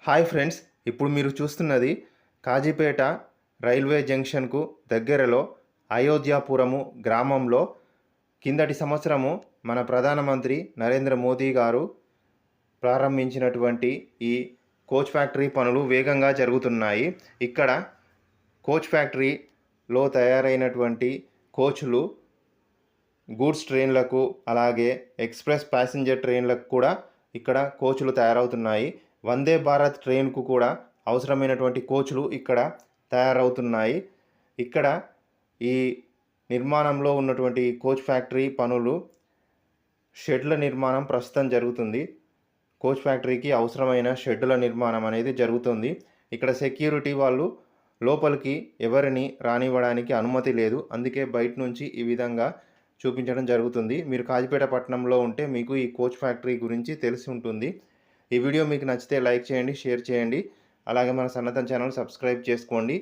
Hi friends, ఇప్పుడు మీరు చూస్తున్నది కాజీపేట రైల్వే జంక్షన్కు దగ్గరలో అయోధ్యాపురము గ్రామంలో కిందటి సంవత్సరము మన ప్రధానమంత్రి నరేంద్ర మోదీ గారు ప్రారంభించినటువంటి ఈ కోచ్ ఫ్యాక్టరీ పనులు వేగంగా జరుగుతున్నాయి. ఇక్కడ కోచ్ ఫ్యాక్టరీలో తయారైనటువంటి కోచ్లు గూడ్స్ ట్రైన్లకు అలాగే ఎక్స్ప్రెస్ ప్యాసింజర్ ట్రైన్లకు కూడా ఇక్కడ కోచ్లు తయారవుతున్నాయి. వందే భారత్ ట్రైన్కు కూడా అవసరమైనటువంటి కోచ్లు ఇక్కడ తయారవుతున్నాయి. ఇక్కడ ఈ నిర్మాణంలో ఉన్నటువంటి కోచ్ ఫ్యాక్టరీ పనులు షెడ్ల నిర్మాణం ప్రస్తుతం జరుగుతుంది. కోచ్ ఫ్యాక్టరీకి అవసరమైన షెడ్ల నిర్మాణం అనేది జరుగుతుంది. ఇక్కడ సెక్యూరిటీ వాళ్ళు లోపలికి ఎవరిని రానివ్వడానికి అనుమతి లేదు. అందుకే బయట నుంచి ఈ విధంగా చూపించడం జరుగుతుంది. మీరు కాజీపేట పట్టణంలో ఉంటే మీకు ఈ కోచ్ ఫ్యాక్టరీ గురించి తెలిసి ఉంటుంది. ఈ వీడియో మీకు నచ్చితే లైక్ చేయండి, షేర్ చేయండి. అలాగే మన సనాతన్ ఛానల్ సబ్స్క్రైబ్ చేసుకోండి.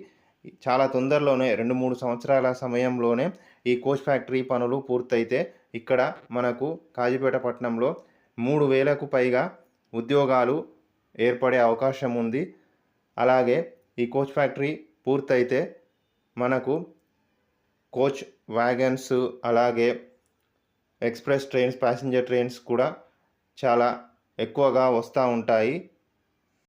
చాలా తొందరలోనే 2-3 సంవత్సరాల సమయంలోనే ఈ కోచ్ ఫ్యాక్టరీ పనులు పూర్తయితే ఇక్కడ మనకు కాజీపేట పట్టణంలో 3,000కు పైగా ఉద్యోగాలు ఏర్పడే అవకాశం ఉంది. అలాగే ఈ కోచ్ ఫ్యాక్టరీ పూర్తయితే మనకు కోచ్ వ్యాగన్స్ అలాగే ఎక్స్ప్రెస్ ట్రైన్స్, ప్యాసింజర్ ట్రైన్స్ కూడా చాలా ఎక్కువగా వస్తూ ఉంటాయి.